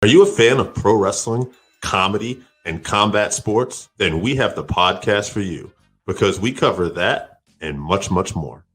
Are you a fan of pro wrestling, comedy, and combat sports? Then we have the podcast for you because we cover that and much, much more.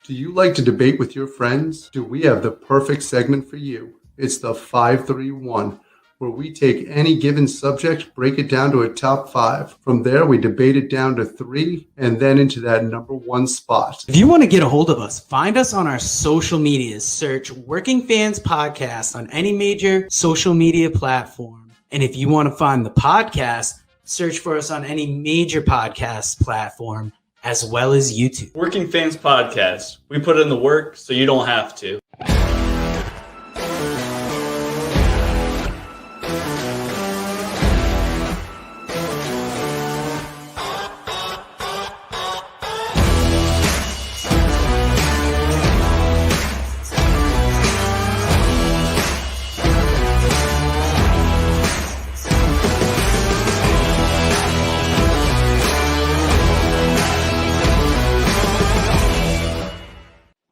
Do you like to debate with your friends? Do we have the perfect segment for you? It's the 531, where we take any given subject, break it down to a top 5. From there, we debate it down to 3 and then into that number 1 spot. If you want to get a hold of us, find us on our social medias. Search Working Fans Podcast on any major social media platform. And if you want to find the podcast, search for us on any major podcast platform as well as YouTube. Working Fans Podcast. We put in the work so you don't have to.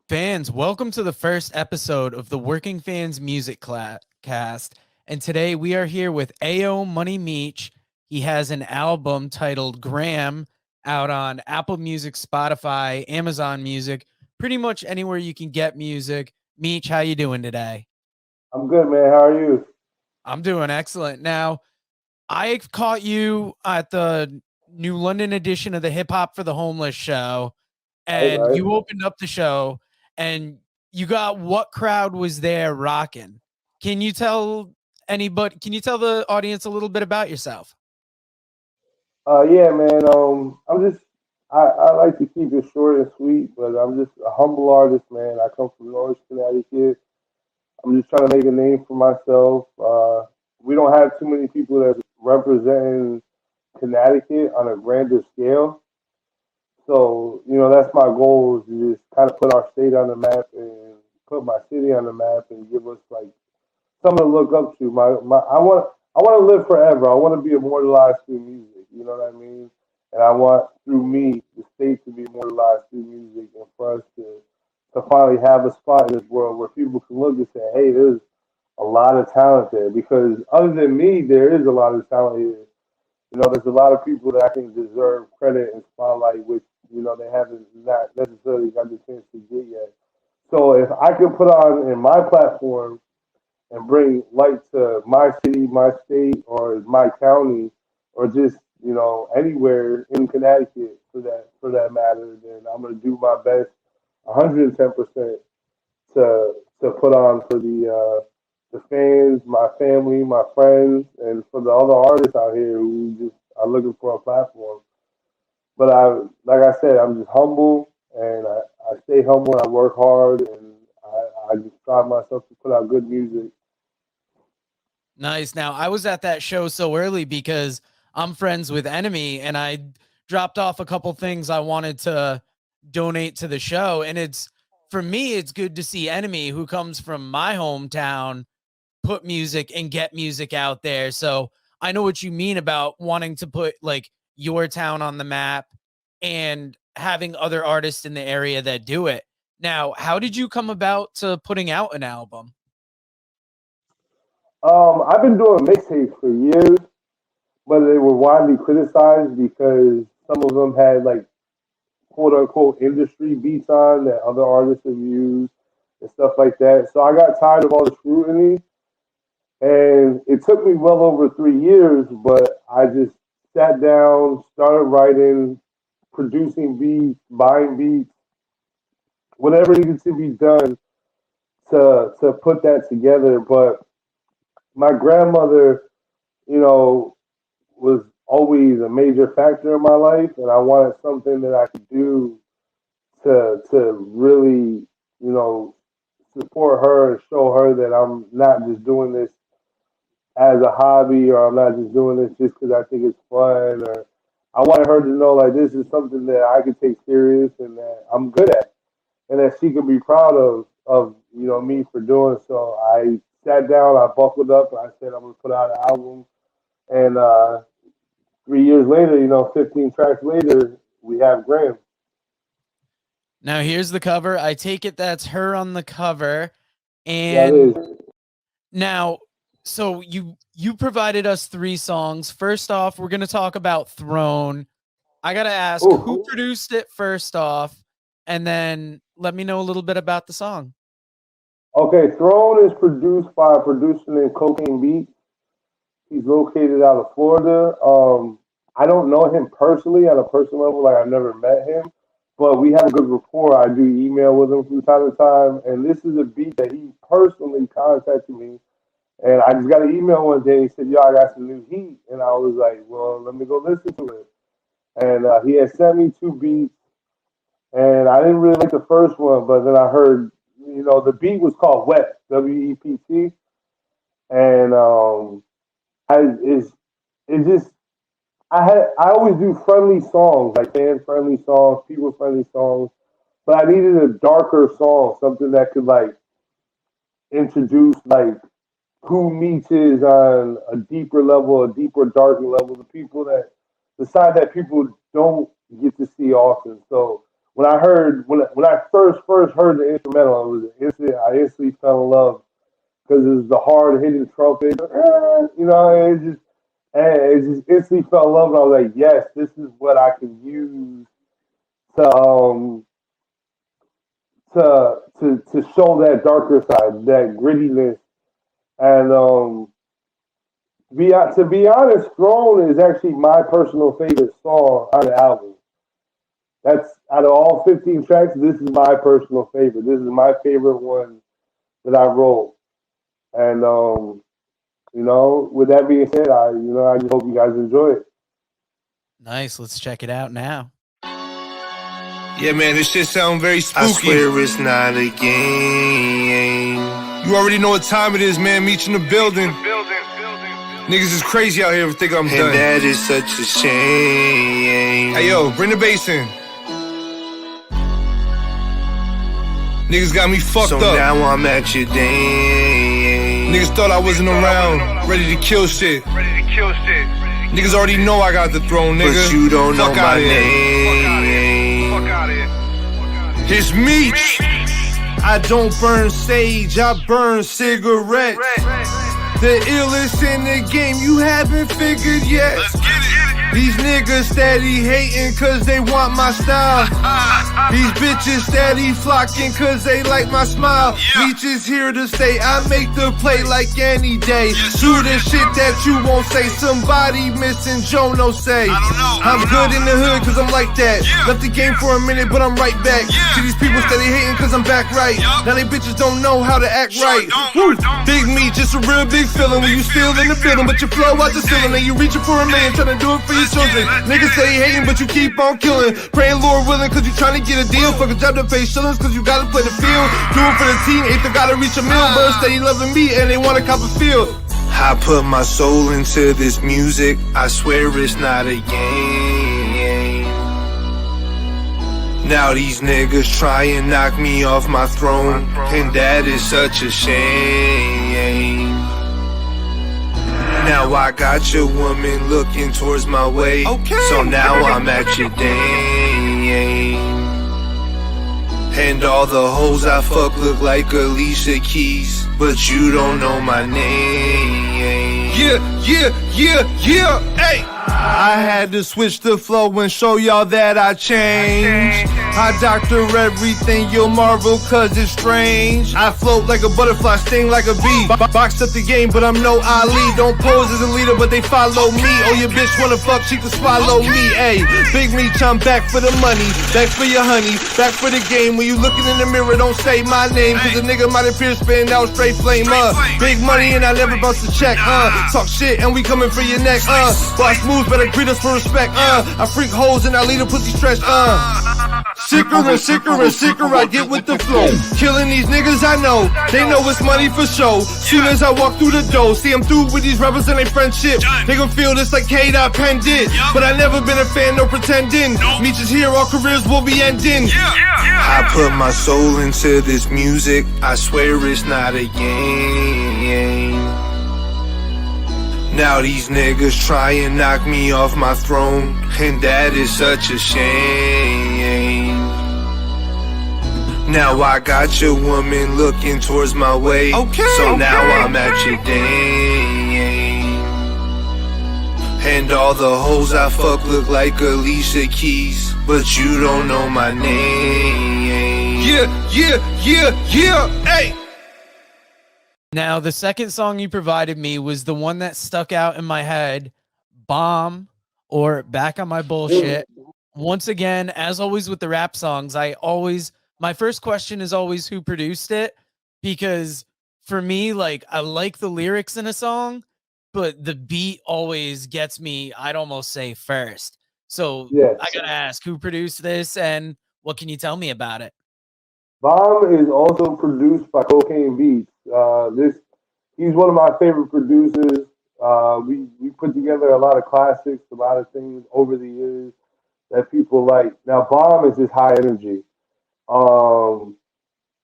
Fans, welcome to the first episode of the Working Fans Musiccast. And today we are here with A.O. Moneymeech. He has an album titled Graham out on Apple Music, Spotify, Amazon Music, pretty much anywhere you can get music. Meech, how you doing today? I'm good, man. How are you? I'm doing excellent. Now, I caught you at the New London edition of the Hip Hop for the Homeless show, and you opened up the show. And you got What Crowd Was There rocking. Can you tell the audience a little bit about yourself? Yeah, man. I like to keep it short and sweet, but I'm just a humble artist, man. I come from Norwich, Connecticut. I'm just trying to make a name for myself. We don't have too many people that representing Connecticut on a grander scale. So, that's my goal, is to just kind of put our state on the map and put my city on the map and give us like something to look up to. I want to live forever. I want to be immortalized through music. You know what I mean? And I want, through me, the state to be immortalized through music, and for us to finally have a spot in this world where people can look and say, hey, there's a lot of talent there. Because other than me, there is a lot of talent here. There's a lot of people that I think deserve credit and spotlight, which, they haven't not necessarily got the chance to get yet. So if I could put on in my platform and bring light to my city, my state, or my county, or just, anywhere in Connecticut for that matter, then I'm going to do my best 110% to put on for the fans, my family, my friends, and for the other artists out here who just are looking for a platform. But like I said, I'm just humble, and I stay humble, and I work hard, and I just strive myself to put out good music. Nice. Now, I was at that show so early because I'm friends with Enemy, and I dropped off a couple things I wanted to donate to the show. And for me, it's good to see Enemy, who comes from my hometown, put music and get music out there. So I know what you mean about wanting to put like your town on the map and having other artists in the area that do it. Now, how did you come about to putting out an album? I've been doing mixtapes for years, but they were widely criticized because some of them had like quote unquote industry beats on that other artists have used and stuff like that. So I got tired of all the scrutiny, and it took me well over 3 years, but I just sat down, started writing, producing beats, buying beats, whatever needed to be done to put that together. But my grandmother, was always a major factor in my life, and I wanted something that I could do to really, support her and show her that I'm not just doing this as a hobby, or I'm not just doing this just because I think it's fun. Or I wanted her to know like this is something that I could take serious and that I'm good at, and that she could be proud of me for doing. So I sat down, I buckled up, and I said I'm gonna put out an album. And 3 years later, 15 tracks later, we have Graham. Now here's the cover. I take it that's her on the cover. And now, So you provided us 3 songs. First off, we're going to talk about Throne. I got to ask, who produced it first off? And then let me know a little bit about the song. Okay, Throne is produced by a producer named Cocaine Beats. He's located out of Florida. I don't know him personally at a personal level, like I've never met him, but we have a good rapport. I do email with him from time to time, and this is a beat that he personally contacted me, and I just got an email one day. He said, "Yo, I got some new heat," and I was like, "Well, let me go listen to it." And he had sent me 2 beats, and I didn't really like the first one, but then I heard, the beat was called Wet, WEPT, and I always do friendly songs, like fan friendly songs, people friendly songs, but I needed a darker song, something that could like introduce like who Meech is on a deeper level, a deeper, darker level, the side that people don't get to see often. So when I first heard the instrumental, I instantly fell in love because it was the hard hitting trumpet, it just instantly fell in love, and I was like, yes, this is what I can use to show that darker side, that grittiness. And to be honest, Throne is actually my personal favorite song on the album. That's out of all 15 tracks, this is my personal favorite. This is my favorite one that I wrote. And with that being said, I just hope you guys enjoy it. Nice. Let's check it out now. Yeah, man, this shit sound very spooky. I swear it's not a game. You already know what time it is, man. Meech in the building. Niggas is crazy out here if think I'm done. And that is such a shame. Hey, yo, bring the bass in. Niggas got me fucked up. So now I'm at your dame. Niggas thought I wasn't around, ready to kill shit. Niggas already know I got the throne, nigga. But you don't know my name. Fuck out of here. It's Meech. I don't burn sage, I burn cigarettes. The illest in the game, you haven't figured yet. Let's get it. These niggas steady hating cause they want my style. These bitches steady flocking cause they like my smile. Meech is here to stay, I make the play like any day. Do the shit that you won't say, somebody missing Joe no say. I'm good in the hood cause I'm like that. Left the game for a minute but I'm right back. See these people steady hating cause I'm back right. Now they bitches don't know how to act right. Woo. Big Meech, just a real big feeling when you still in the building, but you flow out the ceiling and you reaching for a million, trying to do it for your children. Niggas say hating, but you keep on killing. Praying Lord willing, cause you trying to get a deal. Fuck a job to pay shillings, cause you gotta play the field. Do it for the team, eighth they gotta reach a meal. But steady loving me and they wanna cop a field. I put my soul into this music, I swear it's not a game. Now these niggas try and knock me off my throne, and that is such a shame. Now I got your woman looking towards my way, so now I'm at your dame. And all the hoes I fuck look like Alicia Keys, but you don't know my name. Yeah, hey! I had to switch the flow and show y'all that I changed. I doctor everything, you'll marvel cause it's strange. I float like a butterfly, sting like a bee. Boxed up the game, but I'm no Ali. Don't pose as a leader, but they follow me. Oh, your bitch wanna fuck, she can swallow me. Ayy, Big Meech, I'm back for the money, back for your honey, back for the game. When you looking in the mirror, don't say my name, cause a nigga might appear spitting out straight flame. Big money and I never bounce a check. Talk shit and we coming for your neck. Boss moves, better greet us for respect. I freak hoes and I lead a pussy stretch. Sicker, I get with the flow. Killing these niggas I know, they know it's money for show. Soon as I walk through the door, see I'm through with these rappers and they friendship. They gon' feel this like K.Penn did, but I never been a fan, no pretending. Meech is here, all careers will be ending. I put my soul into this music, I swear it's not a game. Now these niggas try and knock me off my throne, and that is such a shame. Now I got your woman looking towards my way. So now I'm at your dame. And all the hoes I fuck look like Alicia Keys, but you don't know my name. Yeah, hey. Now, the second song you provided me was the one that stuck out in my head, Bomb, or Back on My Bullshit. Once again, as always with the rap songs, my first question is always who produced it, because for me, like, I like the lyrics in a song, but the beat always gets me, I'd almost say, first. So Yes. I gotta ask, who produced this and what can you tell me about it? Bomb is also produced by Cocaine Beats. He's one of my favorite producers. We put together a lot of classics, a lot of things over the years that people like. Now, Bomb is just high energy. A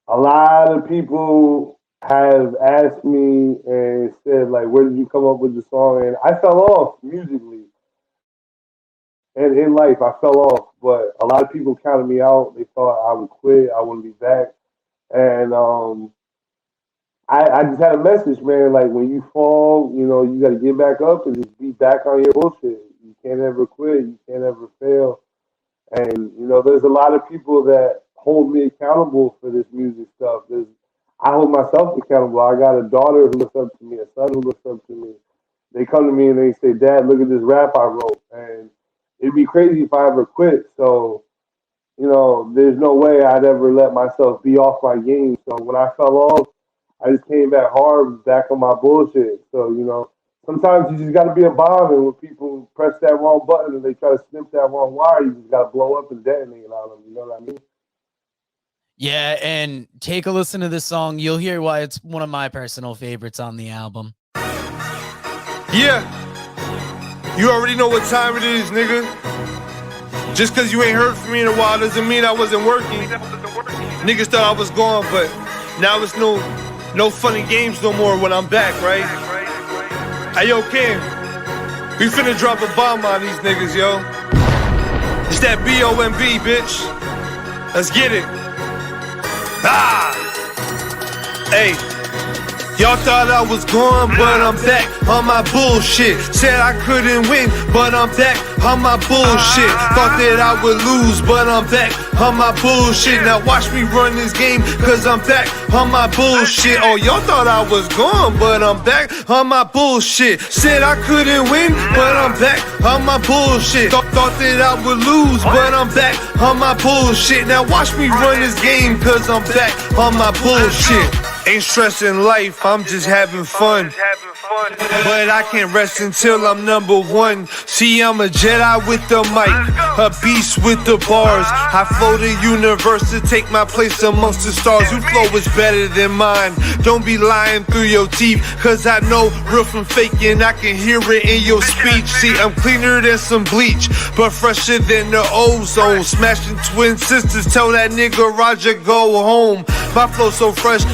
lot of people have asked me and said, like, where did you come up with the song? And I fell off musically. And in life, I fell off. But a lot of people counted me out. They thought I would quit. I wouldn't be back. And I just had a message, man. Like, when you fall, you got to get back up and just be back on your bullshit. You can't ever quit. You can't ever fail. And, there's a lot of people that hold me accountable for this music stuff. I hold myself accountable. I got a daughter who looks up to me, a son who looks up to me. They come to me and they say, Dad, look at this rap I wrote. And it'd be crazy if I ever quit. So, there's no way I'd ever let myself be off my game. So when I fell off, I just came back hard, back on my bullshit. So, sometimes you just got to be a bomb, and when people press that wrong button and they try to snip that wrong wire, you just got to blow up and detonate on them. You know what I mean? Yeah, and take a listen to this song. You'll hear why it's one of my personal favorites on the album. Yeah. You already know what time it is, nigga. Just cause you ain't heard from me in a while doesn't mean I wasn't working. Niggas thought I was gone, but now it's no funny games no more when I'm back, right? Hey, yo, Kim, we finna drop a bomb on these niggas, yo. It's that B-O-M-B, bitch. Let's get it. Ah! Hey. Y'all thought I was gone, but I'm back on my bullshit. Said I couldn't win, but I'm back on my bullshit. Thought that I would lose, but I'm back on my bullshit. Now watch me run this game, cause I'm back on my bullshit. Oh, y'all thought I was gone, but I'm back on my bullshit. Said I couldn't win, but I'm back on my bullshit. Thought that I would lose, but I'm back on my bullshit. Now watch me run this game, cause I'm back on my bullshit. Ain't stressing life, I'm just having fun. But I can't rest until I'm number one. See, I'm a Jedi with the mic, a beast with the bars. I flow the universe to take my place amongst the stars. Your flow is better than mine. Don't be lying through your teeth, cause I know real from fake and I can hear it in your speech. See, I'm cleaner than some bleach, but fresher than the ozone. Smashing twin sisters, tell that nigga Roger go home. My flow so fresh,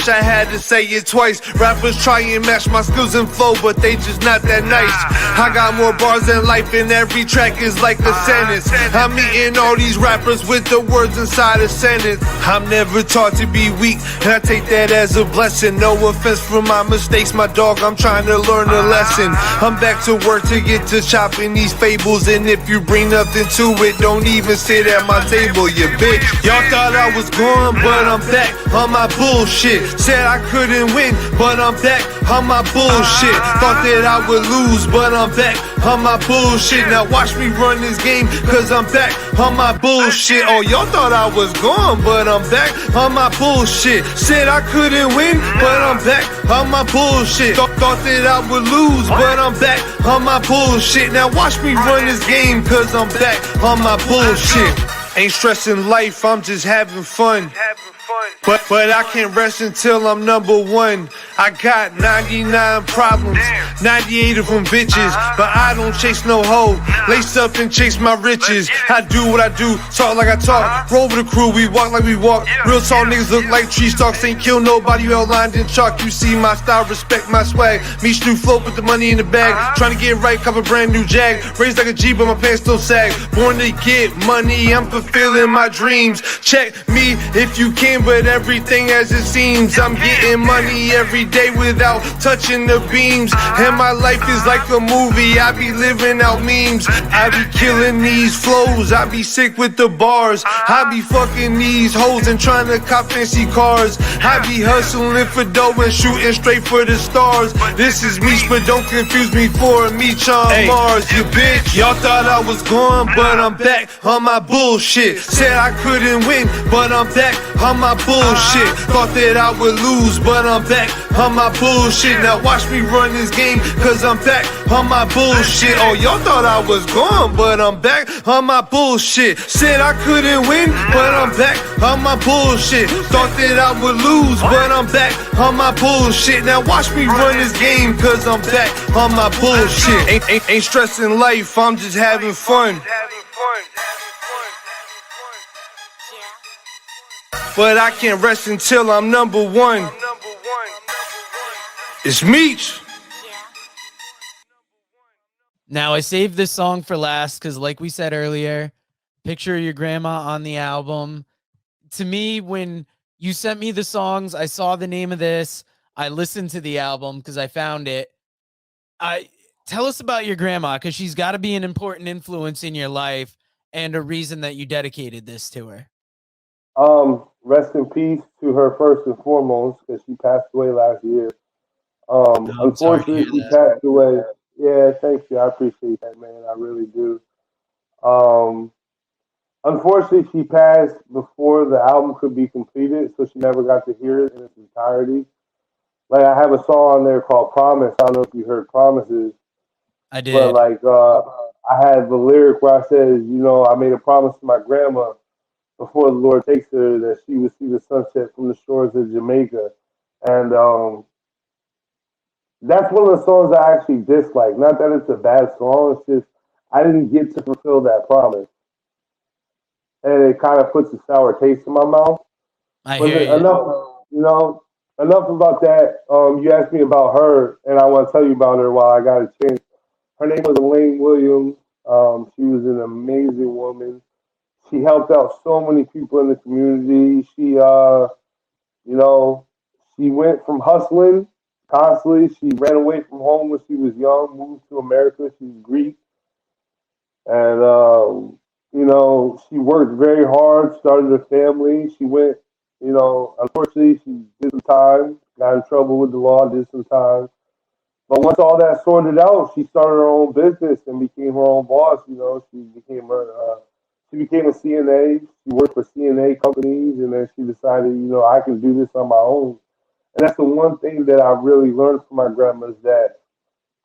I had to say it twice. Rappers try and match my skills and flow, but they just not that nice. I got more bars than life, and every track is like a sentence. I'm eating all these rappers with the words inside a sentence. I'm never taught to be weak, and I take that as a blessing. No offense for my mistakes, my dog, I'm trying to learn a lesson. I'm back to work to get to chopping these fables, and if you bring nothing to it, don't even sit at my table, you bitch. Y'all thought I was gone, but I'm back on my bullshit. Said I couldn't win, but I'm back on my bullshit. Thought that I would lose, but I'm back on my bullshit. Now watch me run this game, cause I'm back on my bullshit. Oh, y'all thought I was gone, but I'm back on my bullshit. Said I couldn't win, but I'm back on my bullshit. Thought that I would lose, but I'm back on my bullshit. Now watch me run this game, cause I'm back on my bullshit. Ain't stressing life, I'm just having fun. But I can't rest until I'm number one. I got 99 problems, 98 of them bitches, but I don't chase no hoe. Lace up and chase my riches. I do what I do, talk like I talk. Roll with the crew, we walk like we walk. Real tall niggas look like tree stalks. Ain't kill nobody, outlined in chalk. You see my style, respect my swag. Meech new flow, put the money in the bag. Trying to get right, cop a brand new Jag. Raised like a G, but my pants still sag. Born to get money, I'm fulfilling my dreams. Check me if you can, but everything as it seems. I'm getting money every day without touching the beams. And my life is like a movie, I be living out memes. I be killing these flows, I be sick with the bars. I be fucking these hoes and trying to cop fancy cars. I be hustling for dough and shooting straight for the stars. This is Meech, but don't confuse me for Meech on Mars, you bitch. Y'all thought I was gone, but I'm back on my bullshit. Said I couldn't win, but I'm back on my bullshit. Thought that I would lose, but I'm back on my bullshit. Now watch me run this game, cause I'm back on my bullshit. Oh, y'all thought I was gone, but I'm back on my bullshit. Said I couldn't win, but I'm back on my bullshit. Thought that I would lose, but I'm back on my bullshit. Now watch me run this game, cause I'm back on my bullshit. Ain't stressing life, I'm just having fun. But I can't rest until I'm number one. It's Meech. Now, I saved this song for last because, like we said earlier, picture of your grandma on the album. To me, when you sent me the songs, I saw the name of this. I listened to the album because I found it. Tell us about your grandma, because she's got to be an important influence in your life and a reason that you dedicated this to her. Rest in peace to her first and foremost, because she passed away last year. Unfortunately, she passed away. Yeah, thank you. I appreciate that, man. I really do. Unfortunately, she passed before the album could be completed, so she never got to hear it in its entirety. Like, I have a song on there called Promise. I don't know if you heard Promises. I did. But, like, I had the lyric where I said, I made a promise to my grandma before the Lord takes her that she would see the sunset from the shores of Jamaica. And that's one of the songs I actually dislike. Not that it's a bad song, it's just I didn't get to fulfill that promise. And it kind of puts a sour taste in my mouth. I hear you. Enough about that. You asked me about her, and I want to tell you about her while I got a chance. Her name was Elaine Williams. She was an amazing woman. She helped out so many people in the community. She, she went from hustling constantly. She ran away from home when she was young, moved to America. She's Greek. And, she worked very hard, started a family. She went, unfortunately, she did some time, got in trouble with the law, did some time. But once all that sorted out, she started her own business and became her own boss. She became a CNA. She worked for CNA companies, and then she decided, I can do this on my own. And that's the one thing that I really learned from my grandma, is that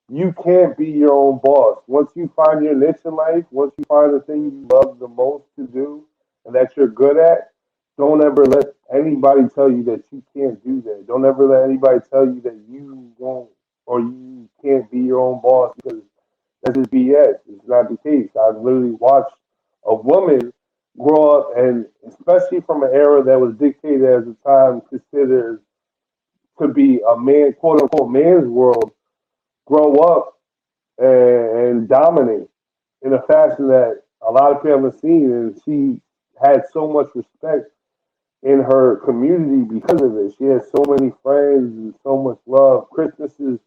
you can't be your own boss. Once you find your niche in life, once you find the thing you love the most to do and that you're good at, don't ever let anybody tell you that you can't do that. Don't ever let anybody tell you that you won't or you can't be your own boss, because that's just BS. It's not the case. I've literally watched a woman grow up, and especially from an era that was dictated as a time considered to be a man, quote unquote, man's world, grow up and dominate in a fashion that a lot of people haven't seen. And she had so much respect in her community because of it. She had so many friends and so much love. Christmases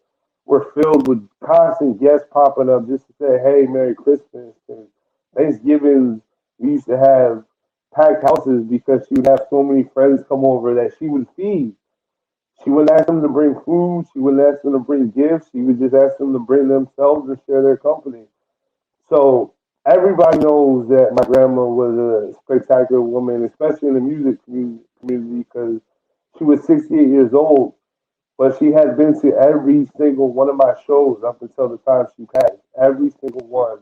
were filled with constant guests popping up just to say, hey, Merry Christmas. And Thanksgiving, we used to have packed houses because she would have so many friends come over that she would feed. She wouldn't ask them to bring food. She wouldn't ask them to bring gifts. She would just ask them to bring themselves and share their company. So everybody knows that my grandma was a spectacular woman, especially in the music community, because she was 68 years old, but she had been to every single one of my shows up until the time she passed. Every single one.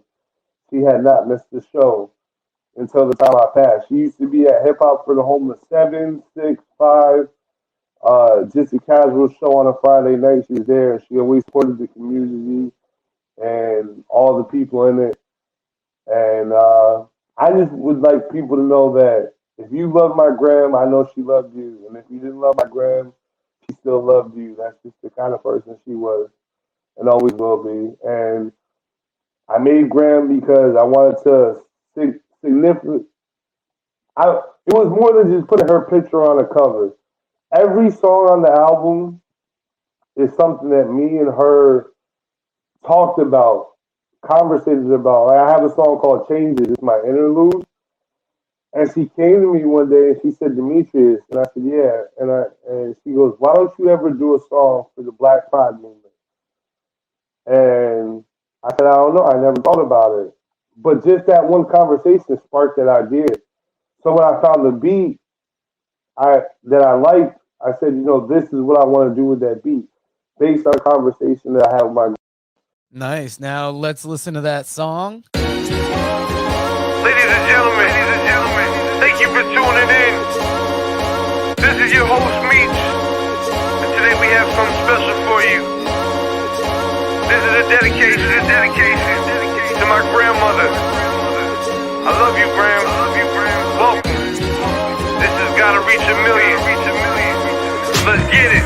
She had not missed a show. until the time I passed. She used to be at Hip Hop for the Homeless 7, 6, 5. Just a casual show on a Friday night. She was there. She always supported the community and all the people in it. And I just would like people to know that if you love my gram, I know she loved you. And if you didn't love my gram, she still loved you. That's just the kind of person she was and always will be. And I made Graham because I wanted to significant. It was more than just putting her picture on a cover. Every song on the album is something that me and her talked about, conversated about. Like I have a song called Changes. It's my interlude. And she came to me one day and she said, Demetrius. And I said, yeah. And she goes, why don't you ever do a song for the Black Pride movement? And I said, I don't know. I never thought about it. But just that one conversation sparked that idea. So when I found the beat that I liked, I said, this is what I want to do with that beat based on a conversation that I had with my. Nice. Now let's listen to that song. Ladies and gentlemen, thank you for tuning in. This is your host, Meech. And today we have something special for you. This is a dedication to my grandmother. I love you, Graham. Welcome. This has got to reach a million. Let's get it.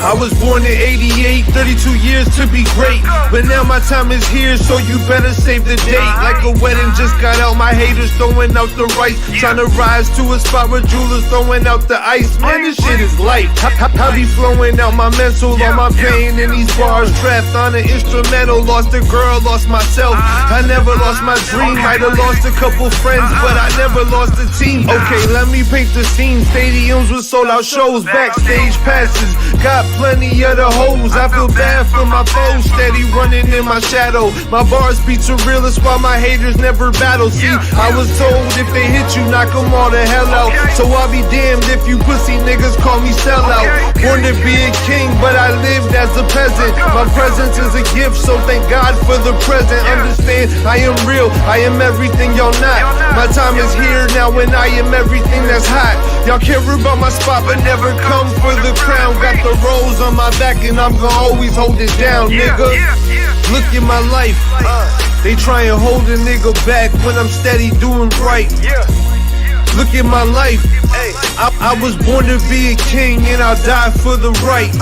I was born in 88, 32 years to be great. But now my time is here, so you better save the date. Like a wedding just got out, my haters throwing out the rice. Trying to rise to a spot where jewelers throwing out the ice. Man, this shit is life. I be flowing out my mental, all my pain in these bars. Trapped on an instrumental, lost a girl, lost myself. I never lost my dream, might have lost a couple friends, but I never lost a team. Okay, let me paint the scene. Stadiums with sold out shows, backstage passes. Got plenty of the hoes, I feel bad for my foes. Steady running in my shadow. My bars be too realist while my haters never battle. See, I was told if they hit you, knock them all the hell out. So I'll be damned if you pussy niggas call me sellout. Born to be a king, but I lived as a peasant. My presence is a gift, so thank God for the present. Understand, I am real, I am everything y'all not. My time is here now and I am everything that's hot. Y'all care about my spot but never come for the crown. Got the rose on my back and I'm gonna always hold it down, nigga. Look at my life. They try and hold a nigga back when I'm steady doing right. Look at my life. I was born to be a king and I'll die for the right.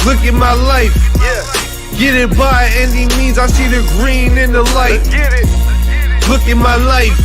Look at my life. Get it by any means. I see the green in the light. Look at my life.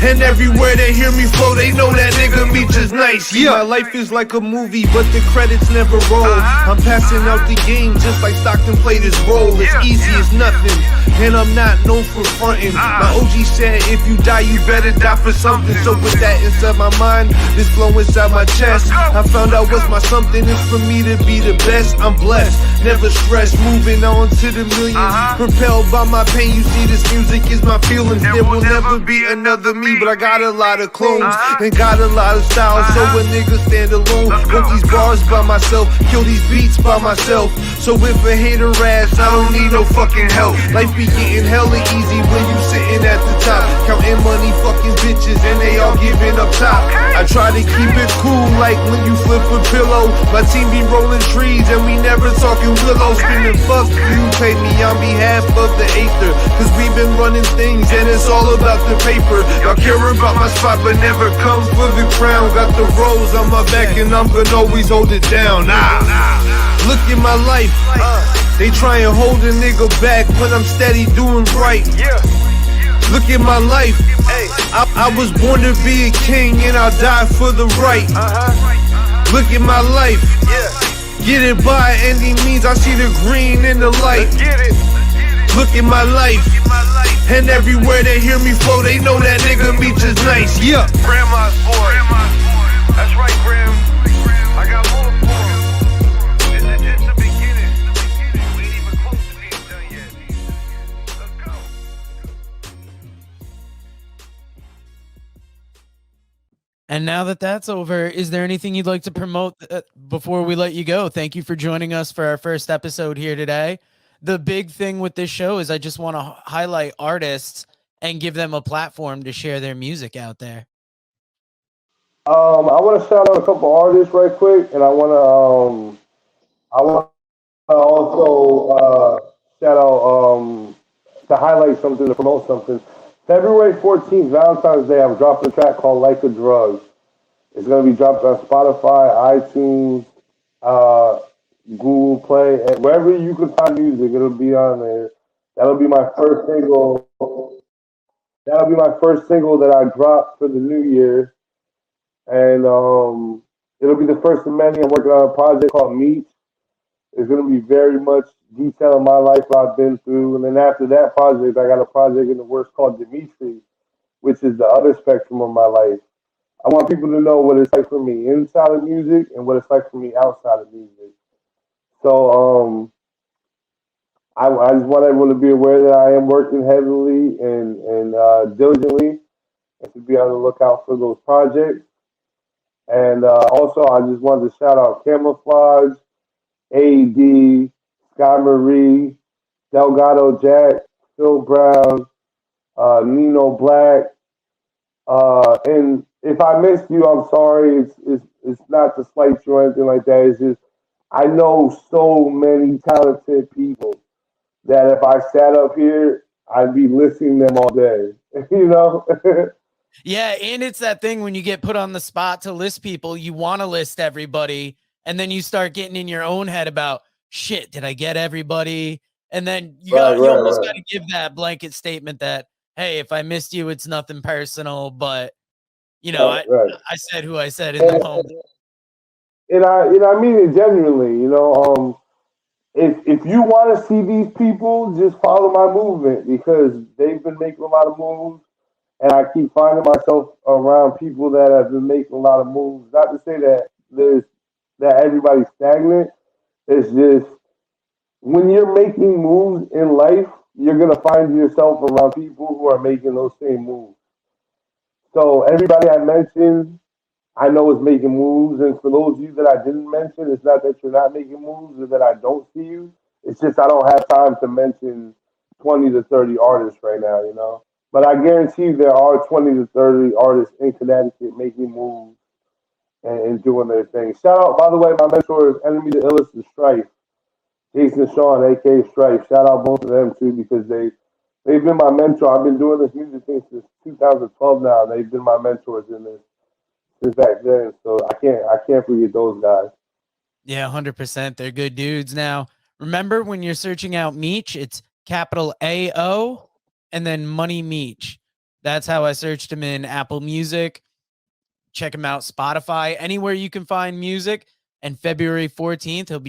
And everywhere they hear me flow, they know that nigga Meech is nice. My life is like a movie, but the credits never roll. I'm passing out the game just like Stockton played his role. It's easy as nothing, and I'm not known for fronting. My OG said if you die, you better die for something. So with that inside my mind, this flow inside my chest, I found out what's my something is for me to be the best. I'm blessed, never stressed, moving on to the millions. Propelled by my pain, you see this music is my feelings. There will never be another me. But I got a lot of clones and got a lot of styles, so a nigga stand alone. Wrote these bars by myself, kill these beats by myself. So if a hater ass, I don't need no fucking help. Life be getting hella easy when you sitting at the top, counting money, fucking bitches, and they all giving up top. I try to keep it cool like when you flip a pillow. My team be rolling trees and we never talking willow. Screaming fuck you, pay me on behalf of the Aether, cause we been running things and it's all about the paper. Y'all care about my spot but never come for the crown. Got the rose on my back and I'm gonna always hold it down. Look at my life. They try and hold a nigga back when I'm steady doing right. Look at my life. I was born to be a king and I'll die for the right. Look at my life. Get it by any means. I see the green in the light. Look at my life. And everywhere they hear me flow, they know that nigga Meech is nice. Grandma's boy. That's right, Graham. I got more for him. This is just the beginning. We ain't even close to being done yet. Let's go. And now that that's over, is there anything you'd like to promote before we let you go? Thank you for joining us for our first episode here today. The big thing with this show is I just want to highlight artists and give them a platform to share their music out there? I want to shout out a couple artists right quick, and I want to also shout out to highlight something, to promote something. February 14th, Valentine's Day, I'm dropping a track called Like a Drug. It's going to be dropped on Spotify, iTunes, uh, Google Play, and wherever you can find music, it'll be on there. That'll be my first single. That'll be my first single that I dropped for the new year, and it'll be the first of many. I'm working on a project called Meech. It's going to be very much detailing my life I've been through, and then after that project, I got a project in the works called Dimitri, which is the other spectrum of my life. I want people to know what it's like for me inside of music and what it's like for me outside of music. So I just want everyone to be aware that I am working heavily and diligently, and to be on the lookout for those projects. And also, I just wanted to shout out Camouflage, AD, Sky Marie, Delgado Jack, Phil Brown, Nino Black. And if I missed you, I'm sorry. It's not to slight you or anything like that. It's just I know so many talented people that if I sat up here, I'd be listing them all day. You know? Yeah, and it's that thing when you get put on the spot to list people, you want to list everybody, and then you start getting in your own head about, shit, did I get everybody? And then you almost got to give that blanket statement that, hey, if I missed you, it's nothing personal, but I said who I said in the moment. And I mean it genuinely. If you want to see these people, just follow my movement because they've been making a lot of moves, and I keep finding myself around people that have been making a lot of moves. Not to say that everybody's stagnant. It's just when you're making moves in life, you're gonna find yourself around people who are making those same moves. So everybody I mentioned, I know is making moves, and for those of you that I didn't mention, it's not that you're not making moves or that I don't see you. It's just I don't have time to mention 20 to 30 artists right now, But I guarantee you there are 20 to 30 artists in Connecticut making moves and doing their thing. Shout out, by the way, my mentor is Enemy the Illest and Strife. Jason and Sean, aka Strife. Shout out both of them too because they've been my mentor. I've been doing this music thing since 2012 now. They've been my mentors in this since back then. So I can't forget those guys. Yeah, 100%. They're good dudes. Now, remember when you're searching out Meech, it's capital AO and then Moneymeech. That's how I searched him in Apple Music. Check him out, Spotify, anywhere you can find music. And February 14th, he'll be